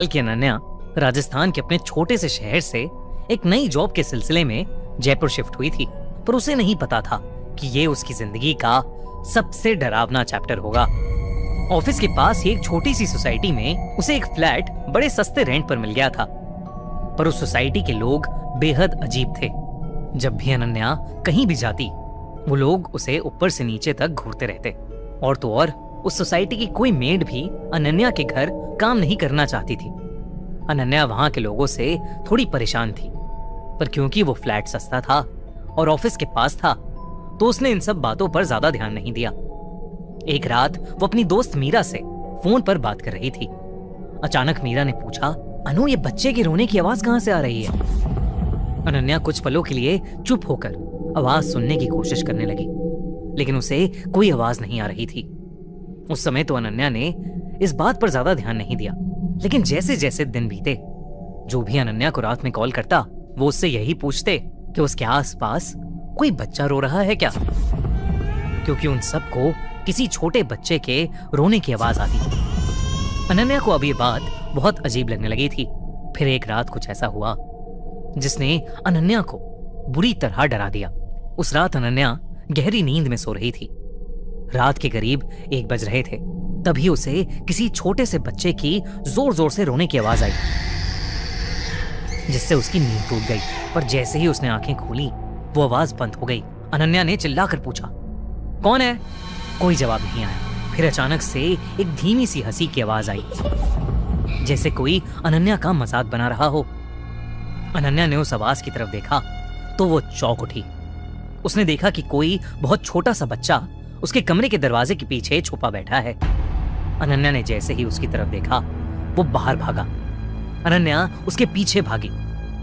बल्कि अनन्या राजस्थान के अपने छोटे से शहर से एक नई जॉब के सिलसिले में जयपुर शिफ्ट हुई थी। पर उसे नहीं पता था कि ये उसकी जिंदगी का सबसे डरावना चैप्टर होगा। ऑफिस के पास ही एक छोटी सी सोसाइटी में उसे एक फ्लैट बड़े सस्ते रेंट पर मिल गया था। पर उस सोसाइटी के लोग बेहद अजीब थे। जब भी अनन्या कहीं भी जाती, वो लोग उसे ऊपर से नीचे तक घूरते रहते। और तो और उस सोसाइटी की कोई मेड भी अनन्या के घर काम नहीं करना चाहती थी। अनन्या वहां के लोगों से थोड़ी परेशान थी, पर क्योंकि वो फ्लैट सस्ता था और ऑफिस के पास था, तो उसने इन सब बातों पर ज्यादा ध्यान नहीं दिया। एक रात वो अपनी दोस्त मीरा से फोन पर बात कर रही थी। अचानक मीरा ने पूछा, अनु, ये बच्चे के रोने की आवाज कहां से आ रही है? अनन्या कुछ पलों के लिए चुप होकर आवाज सुनने की कोशिश करने लगी, लेकिन उसे कोई आवाज नहीं आ रही थी। उस समय तो अनन्या ने इस बात पर ज्यादा ध्यान नहीं दिया, लेकिन जैसे जैसे दिन बीते, जो भी अनन्या को रात में कॉल करता, वो उससे यही पूछते कि उसके आसपास कोई बच्चा रो रहा है क्या, क्योंकि उन सबको किसी छोटे बच्चे के रोने की आवाज आती थी। अनन्या को अब ये बात बहुत अजीब लगने लगी थी। फिर एक रात कुछ ऐसा हुआ जिसने अनन्या को बुरी तरह डरा दिया। उस रात अनन्या गहरी नींद में सो रही थी। रात के करीब 1 बज रहे थे। तभी उसे किसी छोटे से बच्चे की जोर जोर से रोने की आवाज आई, जिससे उसकी नींद टूट गई। पर जैसे ही उसने आंखें खोली, वो आवाज बंद हो गई। अनन्या ने चिल्लाकर पूछा, कौन है? कोई जवाब नहीं आया। फिर अचानक से एक धीमी सी हंसी की आवाज आई, जैसे कोई अनन्या का मजाक बना रहा हो। अनन्या ने उस आवाज की तरफ देखा तो वो चौंक उठी। उसने देखा कि कोई बहुत छोटा सा बच्चा उसके कमरे के दरवाजे के पीछे छुपा बैठा है। अनन्या ने जैसे ही उसकी तरफ देखा, वो बाहर भागा। अनन्या उसके पीछे भागी,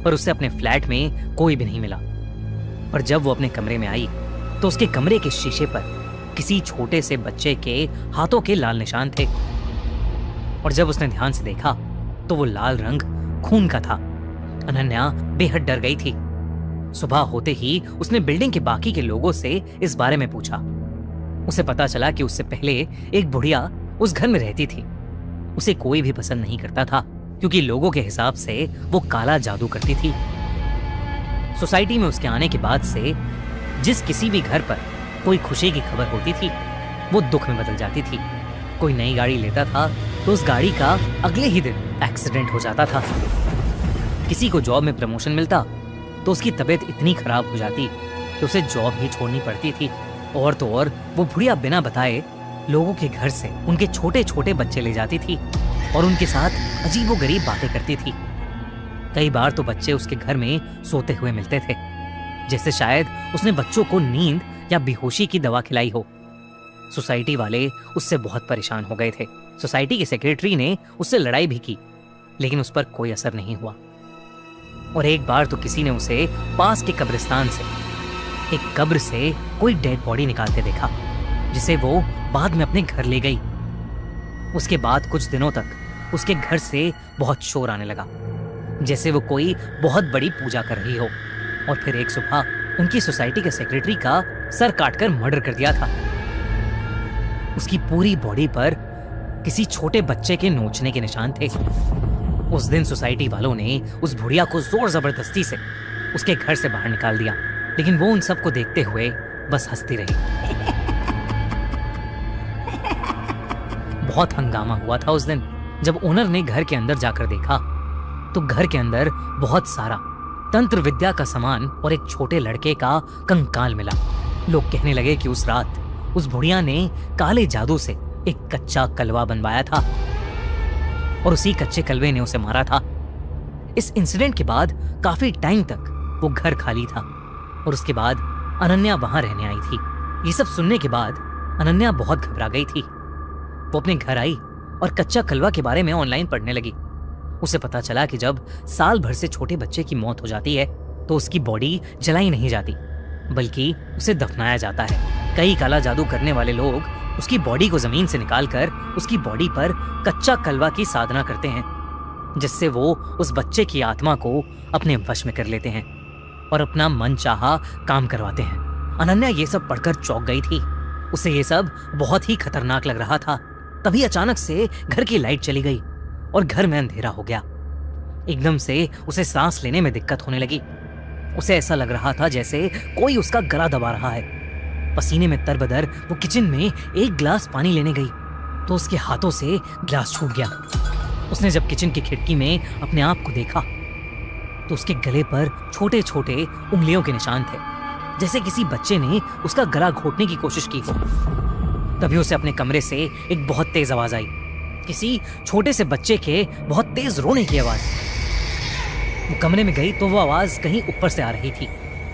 पर उससे अपने फ्लैट में कोई भी नहीं मिला। पर जब वो अपने कमरे में आई, तो उसके कमरे के शीशे पर किसी छोटे से बच्चे के हाथों के लाल निशान थे। और जब उसने ध्यान से देखा, तो वो लाल रंग खून का था। अनन्या बेहद डर गई थी। सुबह होते ही उसने बिल्डिंग के बाकी के लोगों से इस बारे में पूछा। उसे पता चला कि उससे पहले एक बुढ़िया उस घर में रहती थी। उसे कोई भी पसंद नहीं करता था, क्योंकि लोगों के हिसाब से वो काला जादू करती थी। सोसाइटी में उसके आने के बाद से जिस किसी भी घर पर कोई खुशी की खबर होती थी, वो दुख में बदल जाती थी। कोई नई गाड़ी लेता था तो उस गाड़ी का अगले ही दिन एक्सीडेंट हो जाता था। किसी को जॉब में प्रमोशन मिलता तो उसकी तबीयत इतनी खराब हो जाती कि उसे जॉब ही छोड़नी पड़ती थी। और तो और वो बुढ़िया बिना बताए लोगों के घर से उनके छोटे छोटे बच्चे ले जाती थी और उनके साथ अजीबोगरीब बातें करती थी। कई बार तो बच्चे उसके घर में सोते हुए मिलते थे, जैसे शायद उसने बच्चों को नींद या बेहोशी की दवा खिलाई हो। सोसाइटी वाले उससे बहुत परेशान हो गए थे। सोसाइटी के सेक्रेटरी ने उससे लड़ाई भी की, लेकिन उस पर कोई असर नहीं हुआ। और एक बार तो किसी ने उसे पास के कब्रिस्तान से, एक कब्र से कोई डेड बॉडी निकालते देखा, जिसे वो बाद में अपने घर ले गई। उसके बाद कुछ दिनों तक उसके घर से बहुत शोर आने लगा, जैसे वो कोई बहुत बड़ी पूजा कर रही हो। और फिर एक सुबह उनकी सोसाइटी के सेक्रेटरी का सर काटकर मर्डर कर दिया था। उसकी पूरी बॉडी पर किसी छोटे बच्चे के नोचने के निशान थे। उस दिन सोसाइटी वालों ने उस बुढ़िया को जोर जबरदस्ती से उसके घर से बाहर निकाल दिया, लेकिन वो उन सबको देखते हुए बस हंसती रही। बहुत हंगामा हुआ था उस दिन। जब ओनर ने घर के अंदर जाकर देखा, तो घर के अंदर बहुत सारा तंत्र विद्या का सामान और एक छोटे लड़के का कंकाल मिला। लोग कहने लगे कि उस रात उस बुढ़िया ने काले जादू से एक कच्चा कलवा बनवाया था और उसी कच्चे कलवे ने उसे मारा था। इस इंसिडेंट के बाद काफी टाइम तक वो घर खाली था और उसके बाद अनन्या वहां रहने आई थी। ये सब सुनने के बाद अनन्या बहुत घबरा गई थी। वो अपने घर आई और कच्चा कलवा के बारे में ऑनलाइन पढ़ने लगी। उसे पता चला कि जब साल भर से छोटे बच्चे की मौत हो जाती है, तो उसकी बॉडी जलाई नहीं जाती, बल्कि उसे दफनाया जाता है। कई काला जादू करने वाले लोग उसकी बॉडी को जमीन से निकालकर उसकी बॉडी पर कच्चा कलवा की साधना करते हैं, जिससे वो उस बच्चे की आत्मा को अपने वश में कर लेते हैं और अपना मन चाहा काम करवाते हैं। अनन्या ये सब पढ़कर चौंक गई थी। उसे ये सब बहुत ही खतरनाक लग रहा था। तभी अचानक से घर की लाइट चली गई और घर में अंधेरा हो गया। एकदम से उसे सांस लेने में दिक्कत होने लगी। उसे ऐसा लग रहा था जैसे कोई उसका गला दबा रहा है। पसीने में तरबदर वो किचन में एक गिलास पानी लेने गई तो उसके हाथों से गिलास छूट गया। उसने जब किचन की खिड़की में अपने आप को देखा तो उसके गले पर छोटे छोटे उंगलियों के निशान थे, जैसे किसी बच्चे ने उसका गला घोटने की कोशिश की हो। तभी उसे अपने कमरे से एक बहुत तेज आवाज आई, किसी छोटे से बच्चे के बहुत तेज रोने की आवाज। वो कमरे में गई तो वो आवाज कहीं ऊपर से आ रही थी।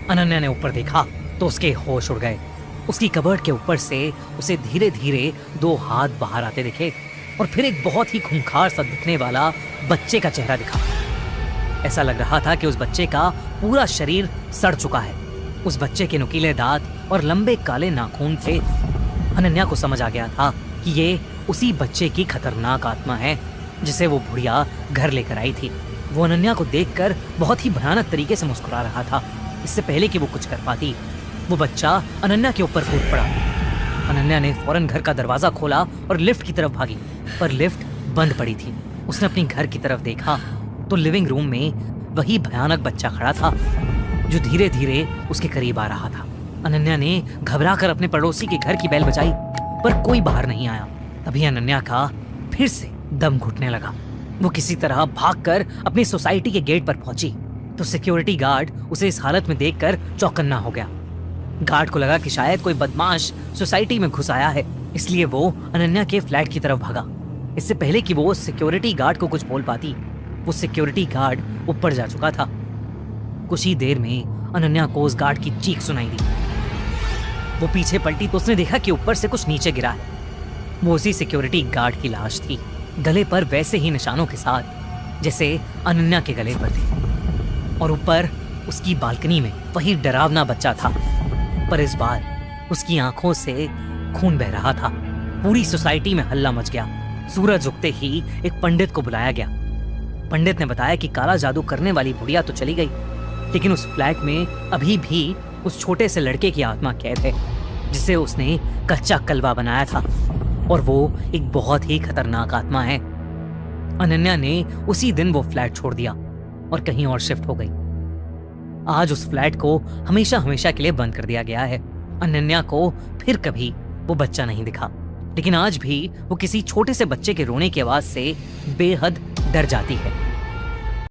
अनन्या ने ऊपर देखा तो उसके होश उड़ गए। उसकी कबर्ड के ऊपर से उसे धीरे धीरे दो हाथ बाहर आते दिखे और फिर एक बहुत ही खूंखार सा दिखने वाला बच्चे का चेहरा दिखा। ऐसा लग रहा था कि उस बच्चे का पूरा शरीर सड़ चुका है। उस बच्चे के नुकीले दांत और लंबे काले नाखून थे। अनन्या को समझ आ गया था कि ये उसी बच्चे की खतरनाक आत्मा है जिसे वो बुढ़िया घर लेकर आई थी। वो अनन्या को देखकर बहुत ही भयानक तरीके से मुस्कुरा रहा था। इससे पहले कि वो कुछ कर पाती, वो बच्चा अनन्या के ऊपर कूद पड़ा। अनन्या ने फौरन घर का दरवाजा खोला और लिफ्ट की तरफ भागी, पर लिफ्ट बंद पड़ी थी। उसने अपनी घर की तरफ देखा तो लिविंग रूम में वही भयानक बच्चा खड़ा था जो धीरे धीरे उसके करीब आ रहा था। अनन्या ने घबराकर अपने पड़ोसी के घर की बेल बजाई, पर कोई बाहर नहीं आया। तभी अनन्या का फिर से दम घुटने लगा। वो किसी तरह भागकर अपनी सोसाइटी के गेट पर पहुंची तो सिक्योरिटी गार्ड उसे इस हालत में देखकर चौकन्ना हो गया। गार्ड को लगा कि शायद कोई बदमाश सोसाइटी में घुस आया है, इसलिए वो अनन्या के फ्लैट की तरफ भागा। इससे पहले कि वो सिक्योरिटी गार्ड को कुछ बोल पाती, वो सिक्योरिटी गार्ड ऊपर जा चुका था। कुछ ही देर में अनन्या को उस गार्ड की चीख सुनाई दी। वो पीछे पलटी तो उसने देखा कि ऊपर से कुछ नीचे गिरा है। वो उसी सिक्योरिटी गार्ड की लाश थी, गले पर वैसे ही निशानों के साथ जैसे अनन्या के गले पर थे। और ऊपर उसकी बालकनी में वही डरावना बच्चा था, पर इस बार उसकी आंखों से खून बह रहा था। पूरी सोसाइटी में हल्ला मच गया। सूरज उगते ही एक पंडित को बुलाया गया। पंडित ने बताया कि काला जादू करने वाली बुढ़िया तो चली गई, लेकिन उस फ्लैट में अभी भी उस छोटे से लड़के की आत्मा कैद है जिसे उसने कच्चा कलवा बनाया था, और वो एक बहुत ही खतरनाक आत्मा है। अनन्या ने उसी दिन वो फ्लैट छोड़ दिया और कहीं और शिफ्ट हो गई। आज उस फ्लैट को हमेशा हमेशा के लिए बंद कर दिया गया है। अनन्या को फिर कभी वो बच्चा नहीं दिखा, लेकिन आज भी वो किसी छोटे से बच्चे के रोने की आवाज से बेहद डर जाती है।